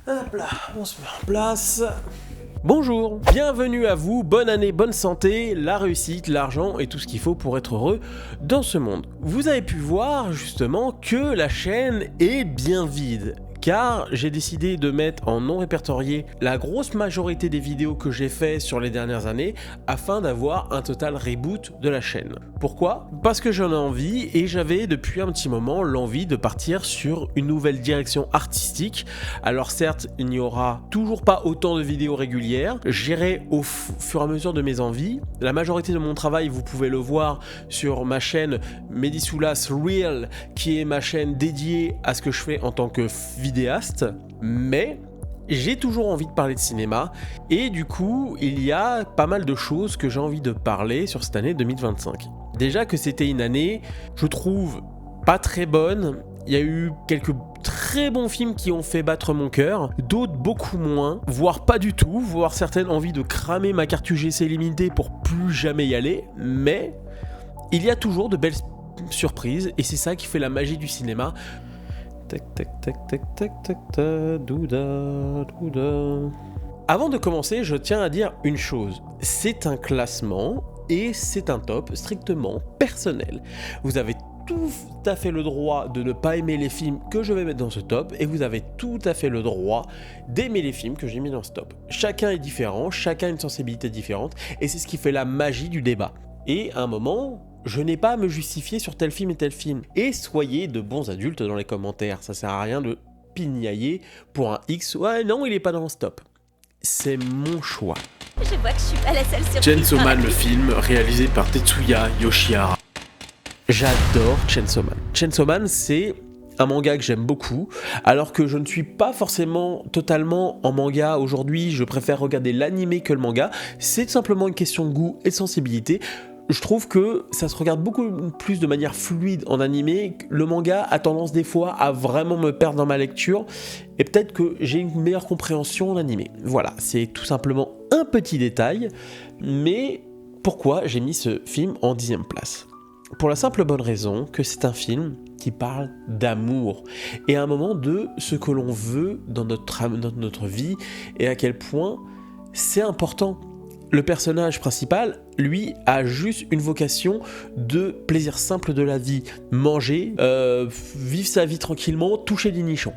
Hop là, on se met en place. Bonjour, bienvenue à vous, bonne année, bonne santé, la réussite, l'argent et tout ce qu'il faut pour être heureux dans ce monde. Vous avez pu voir justement que la chaîne est bien vide. Car j'ai décidé de mettre en non répertorié la grosse majorité des vidéos que j'ai fait sur les dernières années afin d'avoir un total reboot de la chaîne. Pourquoi ? Parce que j'en ai envie et j'avais depuis un petit moment l'envie de partir sur une nouvelle direction artistique. Alors certes, il n'y aura toujours pas autant de vidéos régulières, j'irai au fur et à mesure de mes envies. La majorité de mon travail, vous pouvez le voir sur ma chaîne Medisoulas Real, qui est ma chaîne dédiée à ce que je fais en tant que vidéaste, mais j'ai toujours envie de parler de cinéma et du coup il y a pas mal de choses que j'ai envie de parler sur cette année 2025. Déjà que c'était une année, je trouve, pas très bonne. Il y a eu quelques très bons films qui ont fait battre mon cœur, d'autres beaucoup moins, voire pas du tout, voire certaines envie de cramer ma carte UGC limitée pour plus jamais y aller, mais il y a toujours de belles surprises et c'est ça qui fait la magie du cinéma. Tac tac tac tac tac tac tac, douda douda. Avant de commencer, je tiens à dire une chose. C'est un classement et c'est un top strictement personnel. Vous avez tout à fait le droit de ne pas aimer les films que je vais mettre dans ce top et vous avez tout à fait le droit d'aimer les films que j'ai mis dans ce top. Chacun est différent, chacun a une sensibilité différente et c'est ce qui fait la magie du débat. Et à un moment, je n'ai pas à me justifier sur tel film et tel film. Et soyez de bons adultes dans les commentaires. Ça sert à rien de pignailler pour un X. Ouais, non, il est pas dans le stop. C'est mon choix. Je vois que je suis pas la seule surprise. Chainsaw Man, le film, réalisé par Tetsuya Yoshihara. J'adore Chainsaw Man. Chainsaw Man, c'est un manga que j'aime beaucoup, alors que je ne suis pas forcément totalement en manga aujourd'hui. Je préfère regarder l'animé que le manga. C'est tout simplement une question de goût et de sensibilité. Je trouve que ça se regarde beaucoup plus de manière fluide en animé. Le manga a tendance des fois à vraiment me perdre dans ma lecture et peut-être que j'ai une meilleure compréhension en animé. Voilà, c'est tout simplement un petit détail, mais pourquoi j'ai mis ce film en 10e place ? Pour la simple bonne raison que c'est un film qui parle d'amour et à un moment de ce que l'on veut dans notre vie et à quel point c'est important. Le personnage principal, lui, a juste une vocation de plaisir simple de la vie. Manger, vivre sa vie tranquillement, toucher des nichons.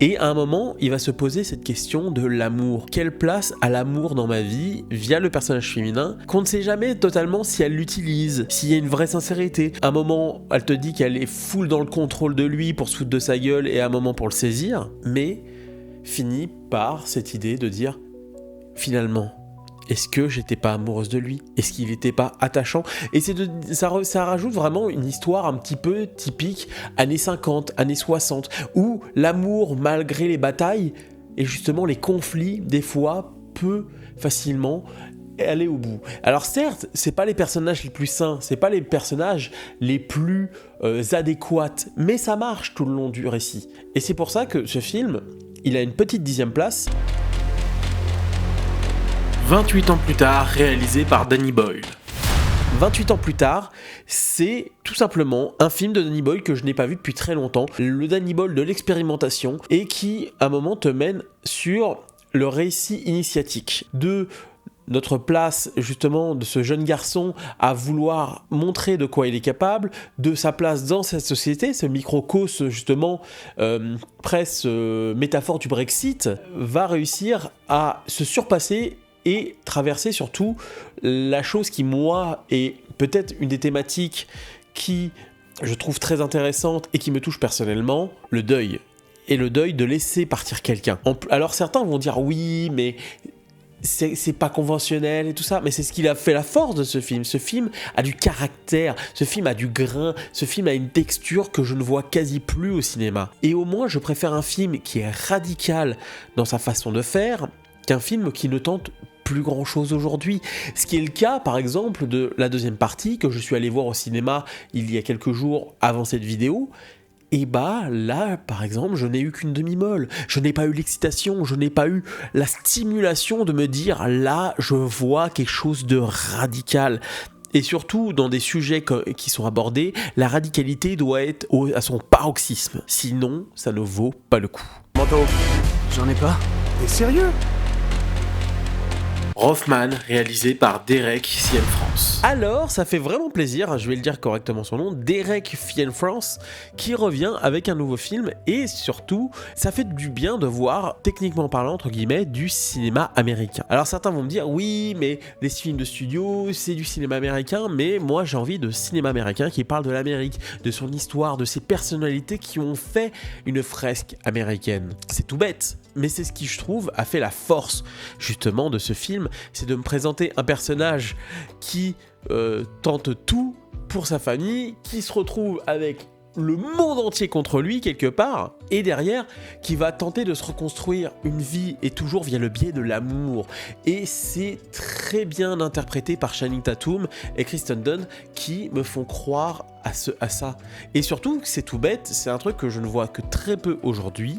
Et à un moment, il va se poser cette question de l'amour. Quelle place a l'amour dans ma vie via le personnage féminin qu'on ne sait jamais totalement si elle l'utilise, s'il y a une vraie sincérité. À un moment, elle te dit qu'elle est full dans le contrôle de lui pour se foutre de sa gueule et à un moment pour le saisir, mais finit par cette idée de dire finalement, est-ce que j'étais pas amoureuse de lui ? Est-ce qu'il était pas attachant ? Et ça rajoute vraiment une histoire un petit peu typique années 50, années 60, où l'amour, malgré les batailles, et justement les conflits, des fois, peut facilement aller au bout. Alors certes, c'est pas les personnages les plus sains, c'est pas les personnages les plus adéquats, mais ça marche tout le long du récit. Et c'est pour ça que ce film, il a une petite 10e place. 28 ans plus tard, réalisé par Danny Boyle. 28 ans plus tard, c'est tout simplement un film de Danny Boyle que je n'ai pas vu depuis très longtemps. Le Danny Boyle de l'expérimentation et qui, à un moment, te mène sur le récit initiatique de notre place, justement, de ce jeune garçon à vouloir montrer de quoi il est capable, de sa place dans cette société, ce microcosme, justement, métaphore du Brexit, va réussir à se surpasser et traverser surtout la chose qui, moi, est peut-être une des thématiques qui, je trouve très intéressante et qui me touche personnellement, le deuil. Et le deuil de laisser partir quelqu'un. Alors certains vont dire oui, mais c'est pas conventionnel et tout ça, mais c'est ce qui a fait la force de ce film. Ce film a du caractère, ce film a du grain, ce film a une texture que je ne vois quasi plus au cinéma. Et au moins, je préfère un film qui est radical dans sa façon de faire qu'un film qui ne tente plus grand chose aujourd'hui. Ce qui est le cas, par exemple, de la deuxième partie que je suis allé voir au cinéma il y a quelques jours avant cette vidéo. Et bah là, par exemple, je n'ai eu qu'une demi-molle. Je n'ai pas eu l'excitation, je n'ai pas eu la stimulation de me dire là, je vois quelque chose de radical. Et surtout, dans des sujets qui sont abordés, la radicalité doit être à son paroxysme. Sinon, ça ne vaut pas le coup. Manteau, j'en ai pas. T'es sérieux? Rothman, réalisé par Derek Cianfrance. Alors, ça fait vraiment plaisir, je vais le dire correctement son nom, Derek Cianfrance, qui revient avec un nouveau film, et surtout, ça fait du bien de voir, techniquement parlant, entre guillemets, du cinéma américain. Alors certains vont me dire, oui, mais les films de studio, c'est du cinéma américain, mais moi j'ai envie de cinéma américain qui parle de l'Amérique, de son histoire, de ses personnalités qui ont fait une fresque américaine. C'est tout bête, mais c'est ce qui, je trouve, a fait la force, justement, de ce film, c'est de me présenter un personnage qui tente tout pour sa famille, qui se retrouve avec le monde entier contre lui quelque part, et derrière qui va tenter de se reconstruire une vie, et toujours via le biais de l'amour. Et c'est très bien interprété par Channing Tatum et Kristen Dunst, qui me font croire à ça. Et surtout, c'est tout bête, c'est un truc que je ne vois que très peu aujourd'hui,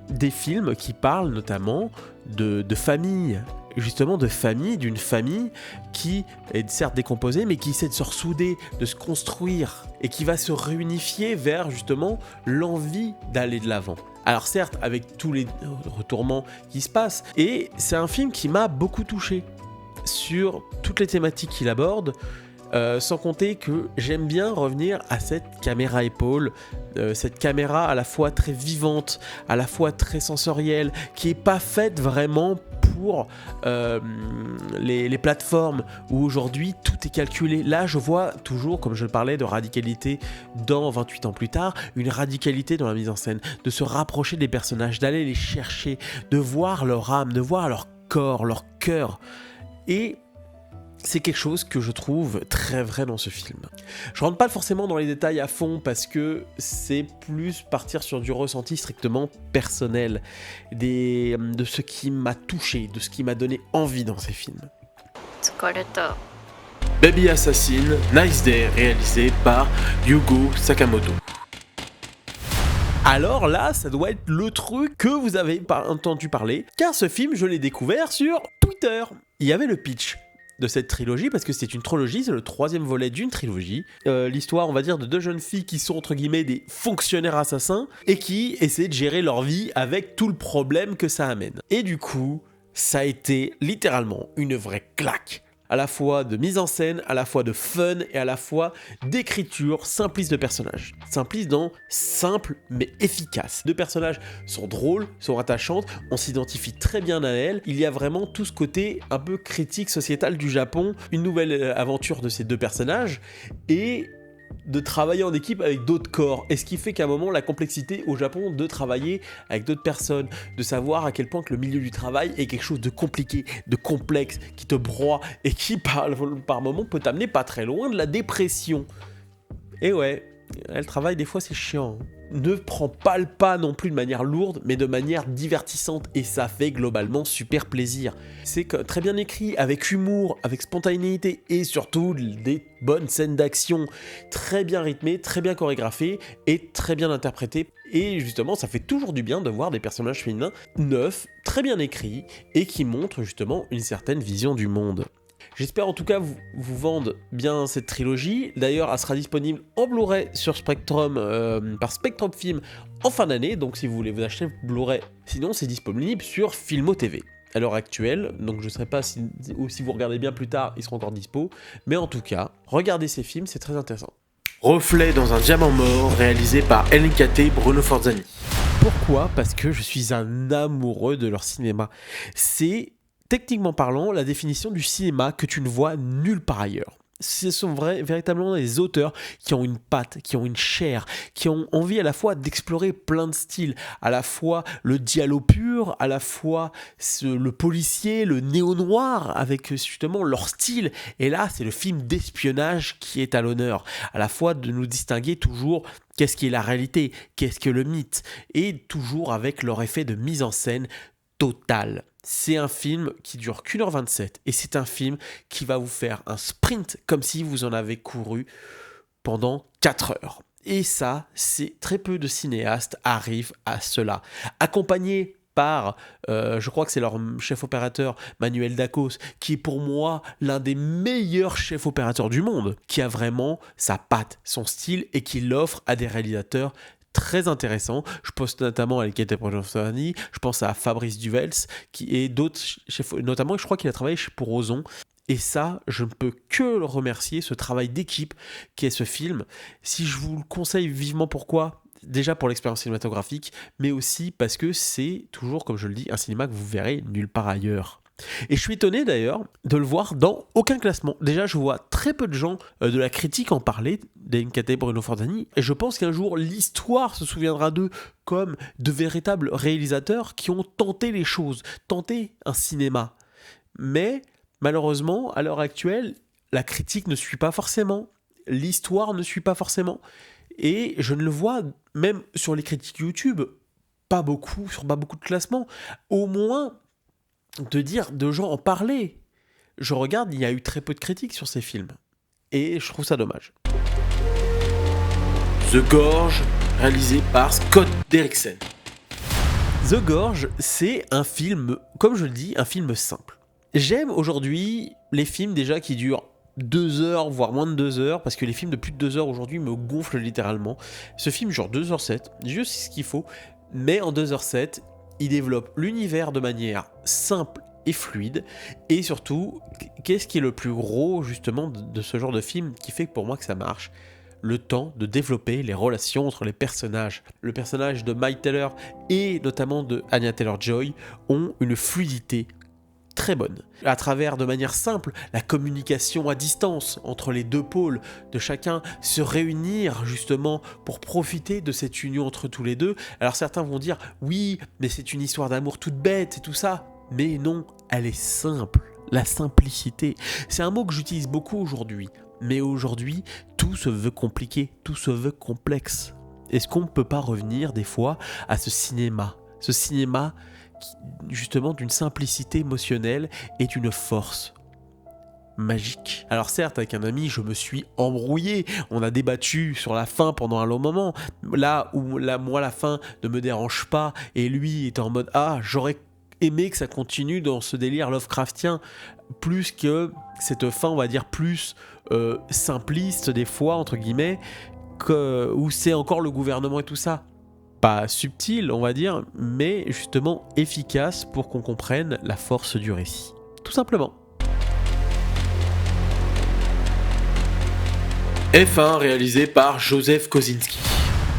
des films qui parlent notamment de famille, justement de famille, d'une famille qui est certes décomposée, mais qui essaie de se ressouder, de se construire, et qui va se réunifier vers justement l'envie d'aller de l'avant. Alors certes, avec tous les retournements qui se passent, et c'est un film qui m'a beaucoup touché sur toutes les thématiques qu'il aborde, sans compter que j'aime bien revenir à cette caméra épaule, cette caméra à la fois très vivante, à la fois très sensorielle, qui est pas faite vraiment pour les plateformes où aujourd'hui tout est calculé. Là, je vois toujours, comme je le parlais de radicalité dans 28 ans plus tard, une radicalité dans la mise en scène, de se rapprocher des personnages, d'aller les chercher, de voir leur âme, de voir leur corps, leur cœur. Et c'est quelque chose que je trouve très vrai dans ce film. Je rentre pas forcément dans les détails à fond parce que c'est plus partir sur du ressenti strictement personnel, de ce qui m'a touché, de ce qui m'a donné envie dans ces films. Baby Assassin, Nice Day, réalisé par Yugo Sakamoto. Alors là, ça doit être le truc que vous avez pas entendu parler, car ce film, je l'ai découvert sur Twitter. Il y avait le pitch de cette trilogie, parce que c'est une trilogie, c'est le troisième volet d'une trilogie. L'histoire, on va dire, de deux jeunes filles qui sont, entre guillemets, des fonctionnaires assassins, et qui essaient de gérer leur vie avec tout le problème que ça amène. Et du coup, ça a été littéralement une vraie claque. À la fois de mise en scène, à la fois de fun, et à la fois d'écriture simpliste de personnages. Simpliste dans simple mais efficace. Deux personnages sont drôles, sont attachantes, on s'identifie très bien à elles. Il y a vraiment tout ce côté un peu critique sociétal du Japon, une nouvelle aventure de ces deux personnages, et de travailler en équipe avec d'autres corps. Et ce qui fait qu'à un moment, la complexité au Japon de travailler avec d'autres personnes, de savoir à quel point que le milieu du travail est quelque chose de compliqué, de complexe, qui te broie et qui par moment peut t'amener pas très loin de la dépression. Et ouais, le travail des fois c'est chiant. Ne prends pas le pas non plus de manière lourde, mais de manière divertissante, et ça fait globalement super plaisir. C'est très bien écrit, avec humour, avec spontanéité, et surtout des bonnes scènes d'action, très bien rythmées, très bien chorégraphiées, et très bien interprétées. Et justement, ça fait toujours du bien de voir des personnages féminins neufs, très bien écrits, et qui montrent justement une certaine vision du monde. J'espère en tout cas vous vendre bien cette trilogie. D'ailleurs, elle sera disponible en Blu-ray sur Spectrum par Spectrum Film en fin d'année. Donc si vous voulez vous acheter Blu-ray, sinon c'est disponible sur Filmo TV à l'heure actuelle. Donc je ne sais pas si vous regardez bien plus tard, ils seront encore dispo. Mais en tout cas, regardez ces films, c'est très intéressant. Reflet dans un diamant mort, réalisé par LNKT Bruno Forzani. Pourquoi ? Parce que je suis un amoureux de leur cinéma. C'est techniquement parlant, la définition du cinéma que tu ne vois nulle part ailleurs. Ce sont véritablement des auteurs qui ont une patte, qui ont une chair, qui ont envie à la fois d'explorer plein de styles, à la fois le giallo pur, à la fois le policier, le néo-noir, avec justement leur style. Et là, c'est le film d'espionnage qui est à l'honneur, à la fois de nous distinguer toujours qu'est-ce qui est la réalité, qu'est-ce que le mythe, et toujours avec leur effet de mise en scène totale. C'est un film qui dure qu'1h27 et c'est un film qui va vous faire un sprint comme si vous en avez couru pendant 4 heures. Et ça, c'est très peu de cinéastes arrivent à cela. Accompagné par, je crois que c'est leur chef opérateur, Manuel Dacos, qui est pour moi l'un des meilleurs chefs opérateurs du monde, qui a vraiment sa patte, son style et qui l'offre à des réalisateurs très intéressants. Je pense notamment à Ekete Brunofsoni, je pense à Fabrice Duvels, et d'autres, notamment, je crois qu'il a travaillé pour Ozon. Et ça, je ne peux que le remercier, ce travail d'équipe qu'est ce film. Si je vous le conseille vivement, pourquoi ? Déjà pour l'expérience cinématographique, mais aussi parce que c'est toujours, comme je le dis, un cinéma que vous verrez nulle part ailleurs. Et je suis étonné d'ailleurs de le voir dans aucun classement. Déjà, je vois très peu de gens de la critique en parler, d'Ekete Brunofsoni, et je pense qu'un jour, l'histoire se souviendra d'eux comme de véritables réalisateurs qui ont tenté les choses, tenté un cinéma. Mais malheureusement, à l'heure actuelle, la critique ne suit pas forcément, l'histoire ne suit pas forcément, et je ne le vois même sur les critiques YouTube, pas beaucoup de classements. Au moins, de gens en parler. Je regarde, il y a eu très peu de critiques sur ces films, et je trouve ça dommage. The Gorge, réalisé par Scott Derrickson. The Gorge, c'est un film, comme je le dis, un film simple. J'aime aujourd'hui les films déjà qui durent 2 heures, voire moins de 2 heures, parce que les films de plus de 2 heures aujourd'hui me gonflent littéralement. Ce film dure 2h07, juste ce qu'il faut, mais en 2h07, il développe l'univers de manière simple et fluide, et surtout, qu'est-ce qui est le plus gros justement de ce genre de film qui fait pour moi que ça marche ? Le temps de développer les relations entre les personnages. Le personnage de Mike Taylor et notamment de Anya Taylor-Joy ont une fluidité très bonne. À travers, de manière simple, la communication à distance entre les deux pôles de chacun, se réunir justement pour profiter de cette union entre tous les deux. Alors certains vont dire, oui, mais c'est une histoire d'amour toute bête et tout ça. Mais non, elle est simple. La simplicité. C'est un mot que j'utilise beaucoup aujourd'hui. Mais aujourd'hui, tout se veut compliqué, tout se veut complexe. Est-ce qu'on ne peut pas revenir des fois à ce cinéma justement d'une simplicité émotionnelle et d'une force magique. Alors certes, avec un ami, je me suis embrouillé, on a débattu sur la fin pendant un long moment, là où moi la fin ne me dérange pas, et lui était en mode « Ah, j'aurais aimé que ça continue dans ce délire Lovecraftien », plus que cette fin, on va dire, plus simpliste des fois, entre guillemets, où c'est encore le gouvernement et tout ça. Pas subtil, on va dire, mais justement efficace pour qu'on comprenne la force du récit. Tout simplement. F1, réalisé par Joseph Kosinski.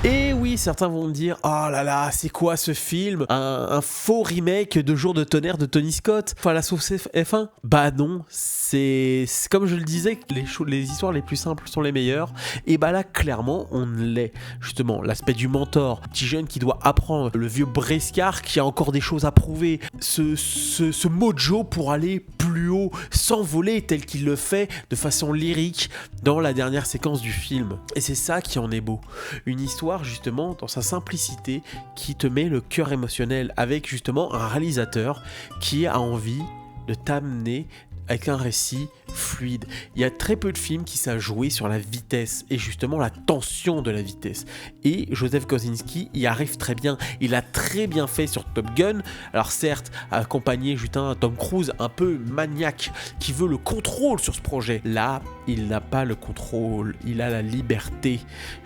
Et oui, certains vont me dire « Oh là là, c'est quoi ce film ? Un faux remake de Jour de tonnerre de Tony Scott ? Enfin, la sauce F1 ?» Bah non, c'est comme je le disais, les histoires les plus simples sont les meilleures. Et bah là, clairement, on l'est. Justement, l'aspect du mentor, petit jeune qui doit apprendre, le vieux briscard qui a encore des choses à prouver, ce mojo pour aller plus haut, s'envoler tel qu'il le fait de façon lyrique dans la dernière séquence du film. Et c'est ça qui en est beau. Une histoire justement dans sa simplicité qui te met le cœur émotionnel avec justement un réalisateur qui a envie de t'amener avec un récit fluide. Il y a très peu de films qui savent jouer sur la vitesse et justement la tension de la vitesse. Et Joseph Kosinski y arrive très bien. Il a très bien fait sur Top Gun. Alors certes, accompagné d'un Tom Cruise un peu maniaque qui veut le contrôle sur ce projet. Là, il n'a pas le contrôle. Il a la liberté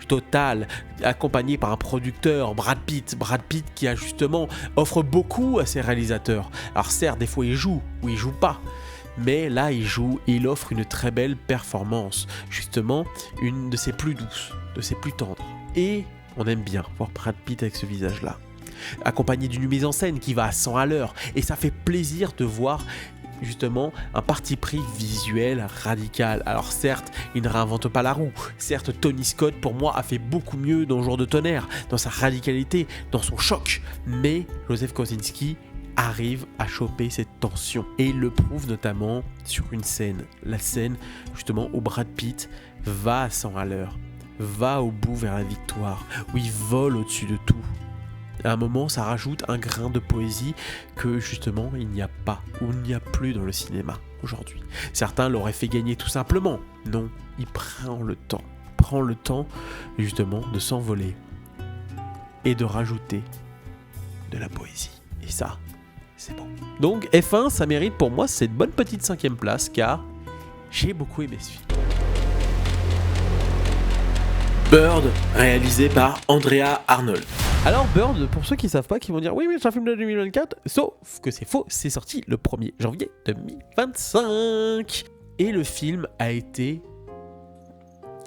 totale. Accompagné par un producteur, Brad Pitt qui a justement offre beaucoup à ses réalisateurs. Alors certes, des fois il joue ou il joue pas. Mais là, il joue et il offre une très belle performance. Justement, une de ses plus douces, de ses plus tendres. Et on aime bien voir Brad Pitt avec ce visage-là. Accompagné d'une mise en scène qui va à 100 à l'heure. Et ça fait plaisir de voir justement un parti pris visuel radical. Alors certes, il ne réinvente pas la roue. Certes, Tony Scott, pour moi, a fait beaucoup mieux dans Jour de tonnerre, dans sa radicalité, dans son choc. Mais Joseph Kosinski arrive à choper cette tension et il le prouve notamment sur une scène, la scène justement où Brad Pitt va à 100 à l'heure, va au bout vers la victoire, où il vole au-dessus de tout. À un moment, ça rajoute un grain de poésie que justement il n'y a pas ou il n'y a plus dans le cinéma aujourd'hui. Certains l'auraient fait gagner tout simplement. Non, il prend le temps justement de s'envoler et de rajouter de la poésie. Et ça, c'est bon. Donc F1, ça mérite pour moi cette bonne petite 5e place car j'ai beaucoup aimé ce film. Bird, réalisé par Andrea Arnold. Alors Bird, pour ceux qui ne savent pas, qui vont dire oui mais c'est un film de 2024, sauf que c'est faux, c'est sorti le 1er janvier 2025. Et le film a été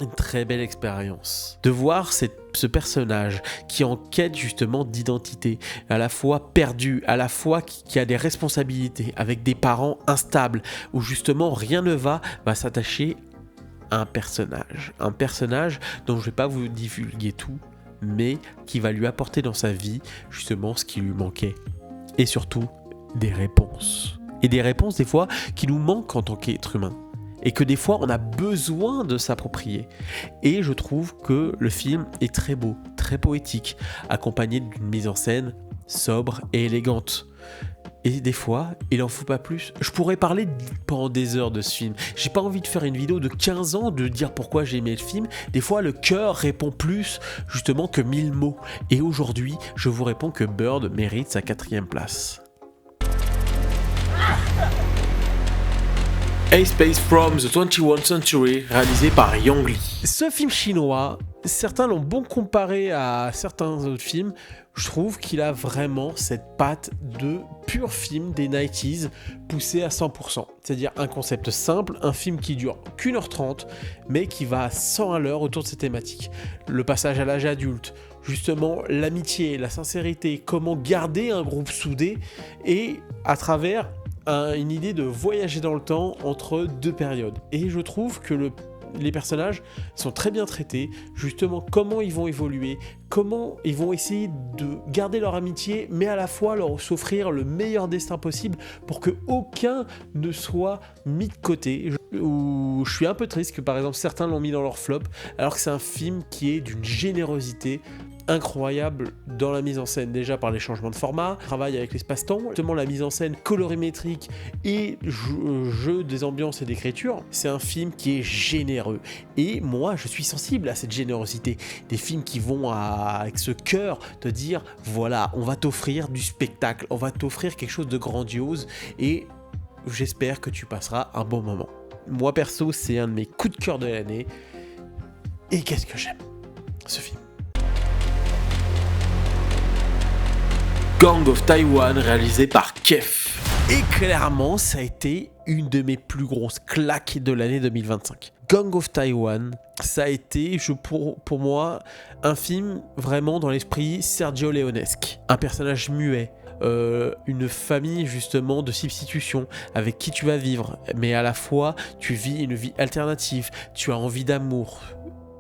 une très belle expérience. De voir ce personnage qui est en quête justement d'identité, à la fois perdu, à la fois qui a des responsabilités, avec des parents instables, où justement rien ne va s'attacher à un personnage dont je ne vais pas vous divulguer tout, mais qui va lui apporter dans sa vie justement ce qui lui manquait. Et surtout, des réponses. Et des réponses des fois qui nous manquent en tant qu'être humain. Et que des fois on a besoin de s'approprier. Et je trouve que le film est très beau, très poétique, accompagné d'une mise en scène sobre et élégante. Et des fois, il en faut pas plus. Je pourrais parler pendant des heures de ce film. J'ai pas envie de faire une vidéo de 15 ans, de dire pourquoi j'ai aimé le film. Des fois, le cœur répond plus justement que 1000 mots. Et aujourd'hui, je vous réponds que Bird mérite sa 4e place. A Space from the 21st Century, réalisé par Yang Lee. Ce film chinois, certains l'ont bon comparé à certains autres films. Je trouve qu'il a vraiment cette patte de pur film des 90s poussé à 100%. C'est-à-dire un concept simple, un film qui dure qu'1h30, mais qui va à 100 à l'heure autour de ces thématiques. Le passage à l'âge adulte, justement l'amitié, la sincérité, comment garder un groupe soudé, et à travers une idée de voyager dans le temps entre deux périodes. Et je trouve que les personnages sont très bien traités, justement comment ils vont évoluer, comment ils vont essayer de garder leur amitié, mais à la fois leur s'offrir le meilleur destin possible pour que aucun ne soit mis de côté. Je suis un peu triste que par exemple certains l'ont mis dans leur flop, alors que c'est un film qui est d'une générosité incroyable dans la mise en scène, déjà par les changements de format, travail avec l'espace-temps, justement la mise en scène colorimétrique et jeu des ambiances et d'écriture. C'est un film qui est généreux et moi je suis sensible à cette générosité, des films qui vont avec ce cœur te dire voilà, on va t'offrir du spectacle, on va t'offrir quelque chose de grandiose et j'espère que tu passeras un bon moment. Moi perso, c'est un de mes coups de cœur de l'année et qu'est-ce que j'aime ce film. Gang of Taiwan, réalisé par Kef. Et clairement, ça a été une de mes plus grosses claques de l'année 2025. Gang of Taiwan, ça a été, pour moi, un film vraiment dans l'esprit Sergio Leonesque. Un personnage muet, une famille justement de substitution avec qui tu vas vivre, mais à la fois, tu vis une vie alternative, tu as envie d'amour.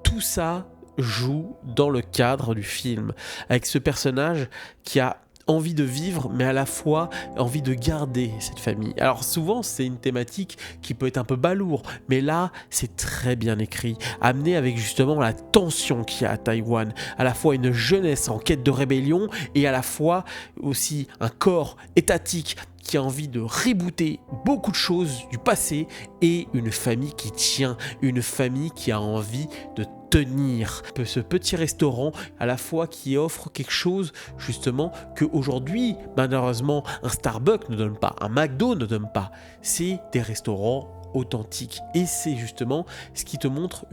Tout ça joue dans le cadre du film, avec ce personnage qui a envie de vivre, mais à la fois envie de garder cette famille. Alors souvent, c'est une thématique qui peut être un peu balourd, mais là, c'est très bien écrit, amené avec justement la tension qu'il y a à Taïwan, à la fois une jeunesse en quête de rébellion, et à la fois aussi un corps étatique qui a envie de rebooter beaucoup de choses du passé, et une famille qui tient, une famille qui a envie de tenir. Ce petit restaurant à la fois qui offre quelque chose justement qu'aujourd'hui malheureusement un Starbucks ne donne pas, un McDo ne donne pas. C'est des restaurants authentiques et c'est justement ce qui te montre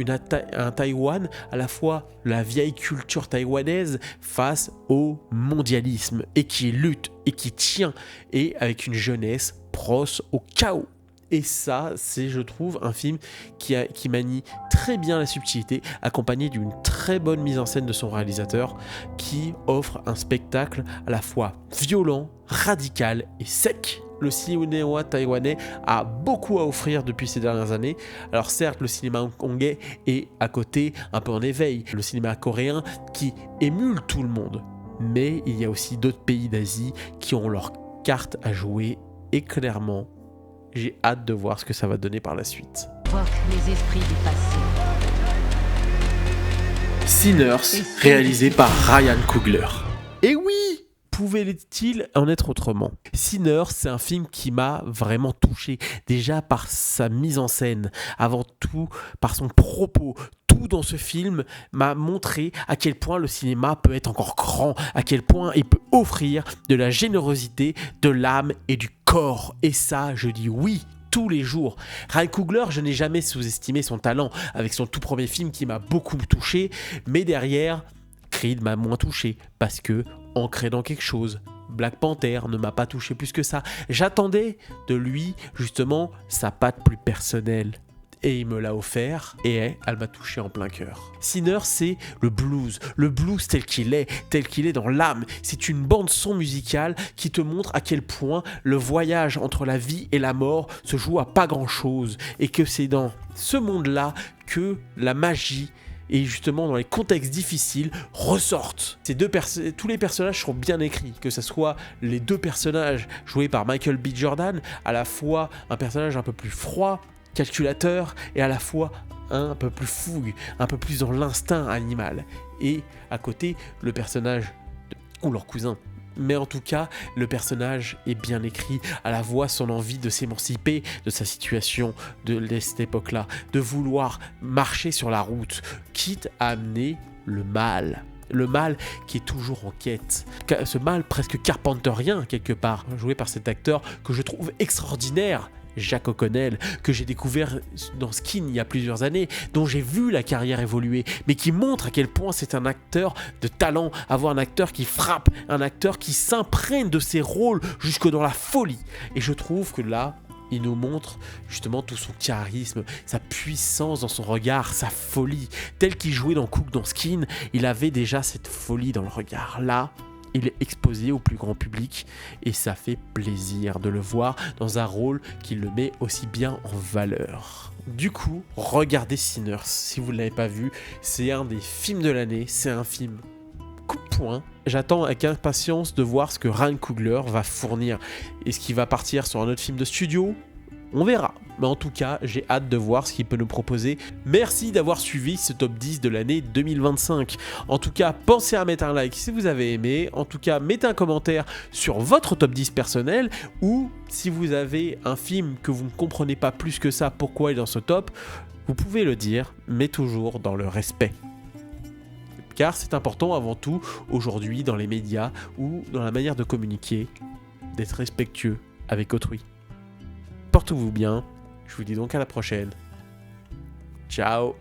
un Taïwan, à la fois la vieille culture taïwanaise face au mondialisme et qui lutte et qui tient et avec une jeunesse proche au chaos. Et ça, c'est, je trouve, un film qui manie très bien la subtilité, accompagné d'une très bonne mise en scène de son réalisateur, qui offre un spectacle à la fois violent, radical et sec. Le cinéma taïwanais a beaucoup à offrir depuis ces dernières années. Alors certes, le cinéma hongkongais est à côté, un peu en éveil. Le cinéma coréen qui émule tout le monde. Mais il y a aussi d'autres pays d'Asie qui ont leur carte à jouer et clairement, j'ai hâte de voir ce que ça va donner par la suite. Les esprits du passé. Sinners, réalisé par Ryan Coogler. Et oui, pouvait-il en être autrement ? Sinners, c'est un film qui m'a vraiment touché, déjà par sa mise en scène, avant tout par son propos. Tout dans ce film m'a montré à quel point le cinéma peut être encore grand, à quel point il peut offrir de la générosité, de l'âme et du corps. Et ça, je dis oui tous les jours. Ryan Coogler, je n'ai jamais sous-estimé son talent avec son tout premier film qui m'a beaucoup touché, mais derrière, Creed m'a moins touché parce que, ancré dans quelque chose, Black Panther ne m'a pas touché plus que ça. J'attendais de lui justement sa patte plus personnelle. Et il me l'a offert, et elle m'a touché en plein cœur. Sinner, c'est le blues tel qu'il est dans l'âme. C'est une bande-son musicale qui te montre à quel point le voyage entre la vie et la mort se joue à pas grand-chose, et que c'est dans ce monde-là que la magie et justement dans les contextes difficiles ressortent. Tous les personnages sont bien écrits, que ce soit les deux personnages joués par Michael B. Jordan, à la fois un personnage un peu plus froid, calculateur, et à la fois un peu plus fougue, un peu plus dans l'instinct animal. Et à côté, le personnage ou leur cousin. Mais en tout cas, le personnage est bien écrit, à la voix son envie de s'émanciper de sa situation de cette époque-là, de vouloir marcher sur la route, quitte à amener le mal. Le mal qui est toujours en quête. Ce mal presque carpenterien quelque part, joué par cet acteur que je trouve extraordinaire, Jack O'Connell, que j'ai découvert dans Skin il y a plusieurs années, dont j'ai vu la carrière évoluer, mais qui montre à quel point c'est un acteur de talent, avoir un acteur qui frappe, un acteur qui s'imprègne de ses rôles jusque dans la folie. Et je trouve que là, il nous montre justement tout son charisme, sa puissance dans son regard, sa folie. Tel qu'il jouait dans Cook dans Skin, il avait déjà cette folie dans le regard. Là, il est exposé au plus grand public et ça fait plaisir de le voir dans un rôle qui le met aussi bien en valeur. Du coup, regardez Sinners si vous ne l'avez pas vu, c'est un des films de l'année, c'est un film coup de poing. J'attends avec impatience de voir ce que Ryan Coogler va fournir. Est-ce qu'il va partir sur un autre film de studio ? On verra. Mais en tout cas, j'ai hâte de voir ce qu'il peut nous proposer. Merci d'avoir suivi ce top 10 de l'année 2025. En tout cas, pensez à mettre un like si vous avez aimé. En tout cas, mettez un commentaire sur votre top 10 personnel. Ou si vous avez un film que vous ne comprenez pas plus que ça, pourquoi il est dans ce top, vous pouvez le dire, mais toujours dans le respect. Car c'est important avant tout, aujourd'hui, dans les médias ou dans la manière de communiquer, d'être respectueux avec autrui. Portez-vous bien, je vous dis donc à la prochaine. Ciao.